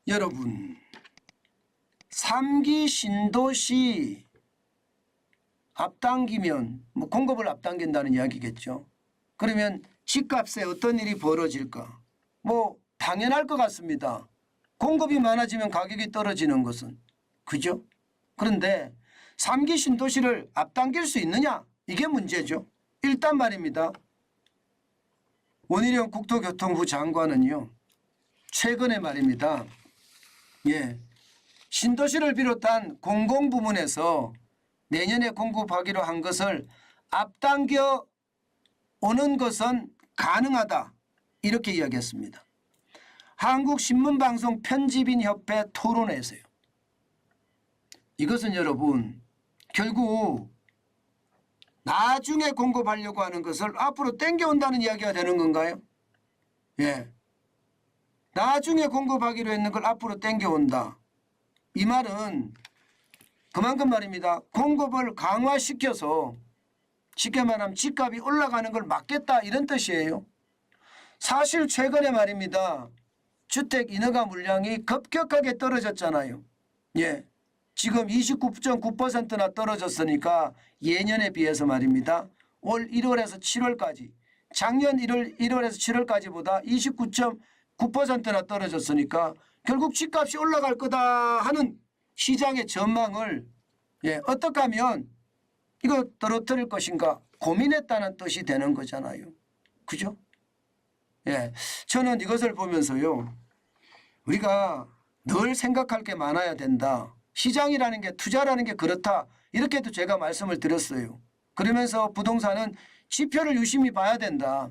여러분, 3기 신도시 앞당기면 뭐 공급을 앞당긴다는 이야기겠죠. 그러면 집값에 어떤 일이 벌어질까? 뭐 당연할 것 같습니다. 공급이 많아지면 가격이 떨어지는 것은. 그죠? 그런데 3기 신도시를 앞당길 수 있느냐? 이게 문제죠. 일단 말입니다. 원희룡 국토교통부 장관은요, 최근에 말입니다. 신도시를 비롯한 공공부문에서 내년에 공급하기로 한 것을 앞당겨 오는 것은 가능하다. 이렇게 이야기했습니다. 한국신문방송 편집인협회 토론회에서요. 이것은 여러분 결국 나중에 공급하려고 하는 것을 앞으로 땡겨온다는 이야기가 되는 건가요? 나중에 공급하기로 했는 걸 앞으로 땡겨온다. 이 말은 그만큼 말입니다. 공급을 강화시켜서 쉽게 말하면 집값이 올라가는 걸 막겠다 이런 뜻이에요. 사실 최근에 말입니다. 주택 인허가 물량이 급격하게 떨어졌잖아요. 지금 29.9%나 떨어졌으니까 예년에 비해서 말입니다. 올 1월에서 7월까지 작년 1월에서 7월까지보다 29.9%나 떨어졌으니까 결국 집값이 올라갈 거다 하는 시장의 전망을 어떻게 하면 이거 떨어뜨릴 것인가 고민했다는 뜻이 되는 거잖아요. 그죠? 저는 이것을 보면서요. 우리가 늘 생각할 게 많아야 된다. 시장이라는 게 투자라는 게 그렇다. 이렇게도 제가 말씀을 드렸어요. 그러면서 부동산은 지표를 유심히 봐야 된다.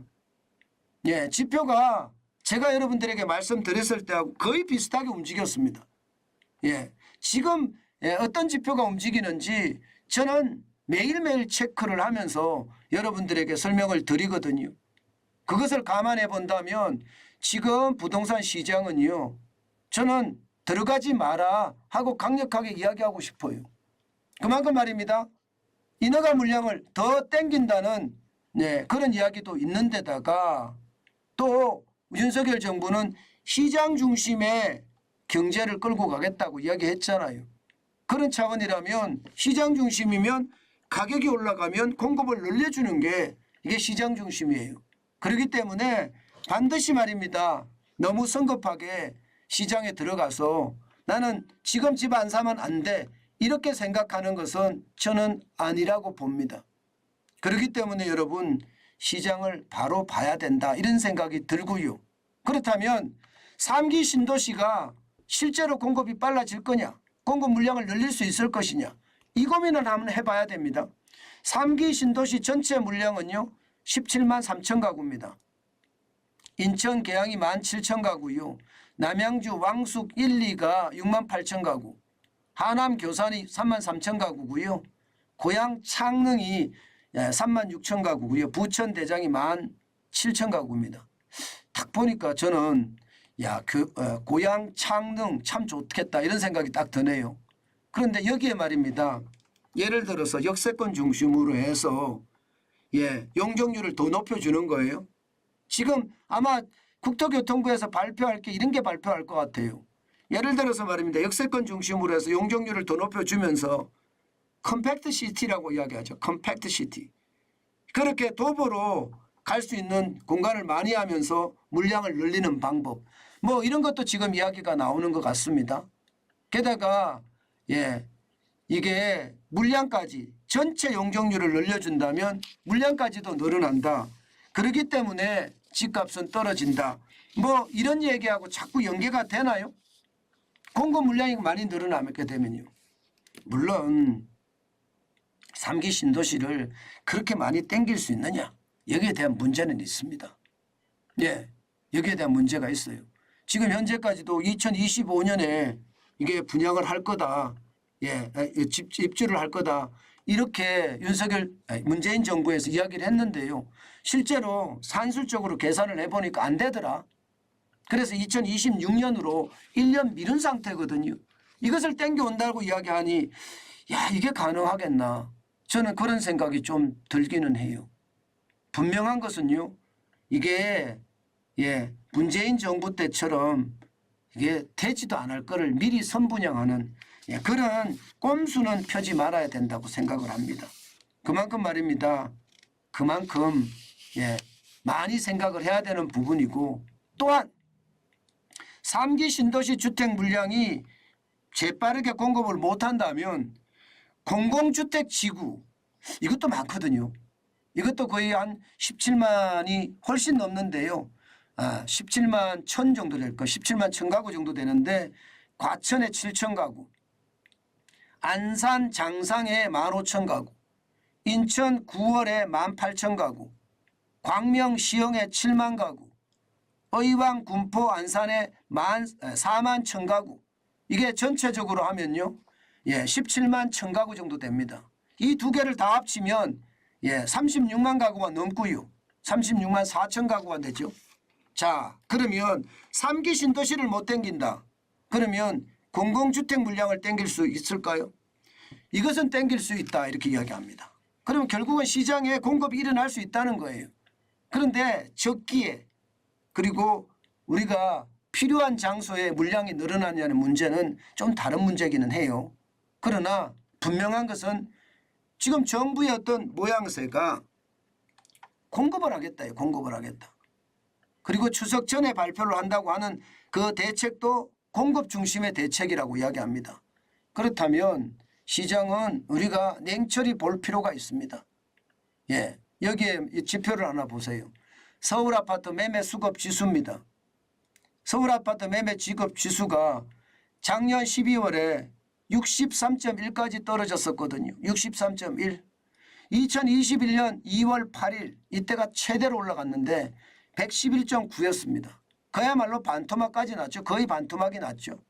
지표가 제가 여러분들에게 말씀드렸을 때하고 거의 비슷하게 움직였습니다. 지금 어떤 지표가 움직이는지 저는 매일매일 체크를 하면서 여러분들에게 설명을 드리거든요. 그것을 감안해 본다면 지금 부동산 시장은요. 저는 들어가지 마라 하고 강력하게 이야기하고 싶어요. 그만큼 말입니다. 인허가 물량을 더 땡긴다는 그런 이야기도 있는데다가 또 윤석열 정부는 시장 중심의 경제를 끌고 가겠다고 이야기했잖아요. 그런 차원이라면 시장 중심이면 가격이 올라가면 공급을 늘려주는 게 이게 시장 중심이에요. 그렇기 때문에 반드시 말입니다. 너무 성급하게 시장에 들어가서 나는 지금 집 안 사면 안 돼. 이렇게 생각하는 것은 저는 아니라고 봅니다. 그렇기 때문에 여러분 시장을 바로 봐야 된다. 이런 생각이 들고요. 그렇다면 3기 신도시가 실제로 공급이 빨라질 거냐? 공급 물량을 늘릴 수 있을 것이냐? 이 고민을 한번 해봐야 됩니다. 3기 신도시 전체 물량은요. 17만 3천 가구입니다. 인천 계양이 17,000가구요. 남양주 왕숙 1, 2가 6만 8천 가구. 하남 교산이 3만 3천 가구고요. 고양 창릉이 3만 6천 가구고요. 부천 대장이 1만 7천 가구입니다. 딱 보니까 저는 고양 창릉 참 좋겠다 이런 생각이 딱 드네요. 그런데 여기에 말입니다. 예를 들어서 역세권 중심으로 해서 용적률을 더 높여주는 거예요. 지금 아마 국토교통부에서 발표할 게 이런 게 발표할 것 같아요. 예를 들어서 말입니다. 역세권 중심으로 해서 용적률을 더 높여주면서 컴팩트 시티라고 이야기하죠. 컴팩트 시티. 그렇게 도보로 갈 수 있는 공간을 많이 하면서 물량을 늘리는 방법. 뭐 이런 것도 지금 이야기가 나오는 것 같습니다. 게다가 이게 물량까지 전체 용적률을 늘려준다면 물량까지도 늘어난다. 그렇기 때문에 집값은 떨어진다. 뭐 이런 얘기하고 자꾸 연계가 되나요? 공급 물량이 많이 늘어나게 되면요. 물론 3기 신도시를 그렇게 많이 땡길 수 있느냐. 여기에 대한 문제는 있습니다. 여기에 대한 문제가 있어요. 지금 현재까지도 2025년에 이게 분양을 할 거다. 입주를 할 거다. 이렇게 문재인 정부에서 이야기를 했는데요. 실제로 산술적으로 계산을 해보니까 안 되더라. 그래서 2026년으로 1년 미룬 상태거든요. 이것을 땡겨온다고 이야기하니 이게 가능하겠나. 저는 그런 생각이 좀 들기는 해요. 분명한 것은요. 이게 문재인 정부 때처럼 이게 되지도 않을 거를 미리 선분양하는 그런 꼼수는 펴지 말아야 된다고 생각을 합니다. 그만큼 말입니다. 그만큼 많이 생각을 해야 되는 부분이고, 또한 3기 신도시 주택 물량이 재빠르게 공급을 못한다면 공공주택 지구 이것도 많거든요. 이것도 거의 한 17만이 훨씬 넘는데요. 17만 1천 정도 될 거, 17만 1천 가구 정도 되는데 과천에 7천 가구, 안산 장상에 15,000 가구, 인천 9월에 18,000 가구, 광명 시흥에 7만 가구, 의왕 군포 안산에 4만 1천 가구. 이게 전체적으로 하면요 17만 1천 가구 정도 됩니다. 이 두 개를 다 합치면 36만 가구가 넘고요. 36만 4천 가구가 되죠. 자, 그러면 3기 신도시를 못 땡긴다. 그러면 공공주택 물량을 땡길 수 있을까요? 이것은 땡길 수 있다 이렇게 이야기합니다. 그러면 결국은 시장에 공급이 일어날 수 있다는 거예요. 그런데 적기에 그리고 우리가 필요한 장소에 물량이 늘어나냐는 문제는 좀 다른 문제기는 해요. 그러나 분명한 것은 지금 정부의 어떤 모양새가 공급을 하겠다요. 공급을 하겠다. 그리고 추석 전에 발표를 한다고 하는 그 대책도 공급 중심의 대책이라고 이야기합니다. 그렇다면 시장은 우리가 냉철히 볼 필요가 있습니다. 여기에 이 지표를 하나 보세요. 서울 아파트 매매 수급 지수입니다. 서울 아파트 매매 지급 지수가 작년 12월에 63.1까지 떨어졌었거든요. 63.1. 2021년 2월 8일 이때가 최대로 올라갔는데 111.9였습니다. 그야말로 반토막까지 났죠. 거의 반토막이 났죠.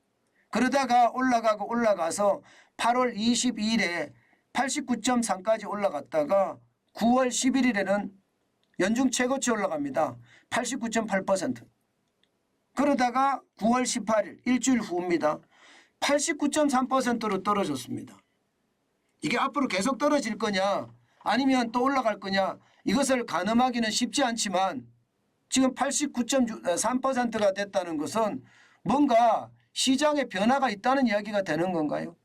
그러다가 올라가고 올라가서 8월 22일에 89.3까지 올라갔다가 9월 11일에는 연중 최고치 올라갑니다. 89.8%. 그러다가 9월 18일 일주일 후입니다. 89.3%로 떨어졌습니다. 이게 앞으로 계속 떨어질 거냐 아니면 또 올라갈 거냐 이것을 가늠하기는 쉽지 않지만 지금 89.3%가 됐다는 것은 뭔가 시장에 변화가 있다는 이야기가 되는 건가요?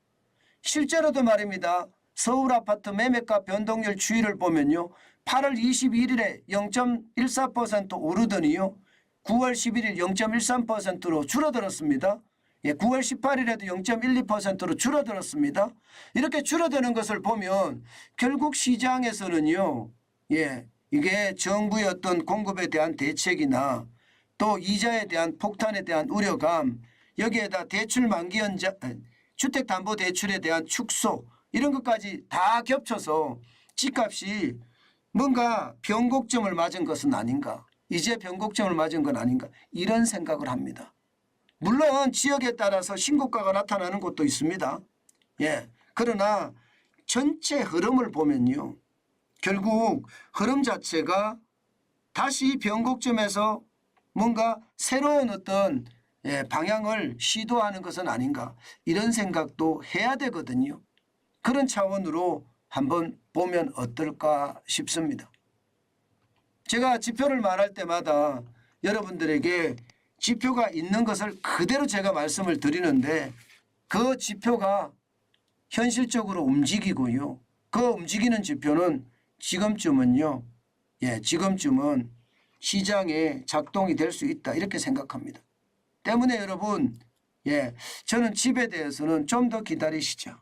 실제로도 말입니다. 서울 아파트 매매가 변동률 추이를 보면요. 8월 21일에 0.14% 오르더니요. 9월 11일 0.13%로 줄어들었습니다. 9월 18일에도 0.12%로 줄어들었습니다. 이렇게 줄어드는 것을 보면 결국 시장에서는요. 이게 정부의 어떤 공급에 대한 대책이나 또 이자에 대한 폭탄에 대한 우려감 여기에다 대출 만기 연장 주택담보대출에 대한 축소 이런 것까지 다 겹쳐서 집값이 뭔가 변곡점을 맞은 것은 아닌가 이제 변곡점을 맞은 건 아닌가 이런 생각을 합니다. 물론 지역에 따라서 신고가가 나타나는 곳도 있습니다. 그러나 전체 흐름을 보면요. 결국 흐름 자체가 다시 변곡점에서 뭔가 새로운 어떤 방향을 시도하는 것은 아닌가 이런 생각도 해야 되거든요. 그런 차원으로 한번 보면 어떨까 싶습니다. 제가 지표를 말할 때마다 여러분들에게 지표가 있는 것을 그대로 제가 말씀을 드리는데 그 지표가 현실적으로 움직이고요. 그 움직이는 지표는 지금쯤은요. 지금쯤은 시장에 작동이 될 수 있다 이렇게 생각합니다. 때문에 여러분 저는 집에 대해서는 좀 더 기다리시죠.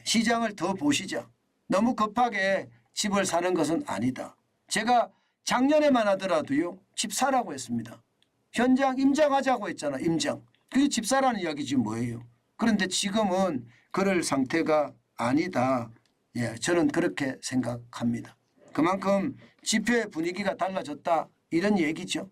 시장을 더 보시죠. 너무 급하게 집을 사는 것은 아니다. 제가 작년에만 하더라도요. 집 사라고 했습니다. 현장 임장하자고 했잖아. 임장. 그게 집 사라는 이야기지 뭐예요. 그런데 지금은 그럴 상태가 아니다. 저는 그렇게 생각합니다. 그만큼 지표의 분위기가 달라졌다 이런 얘기죠.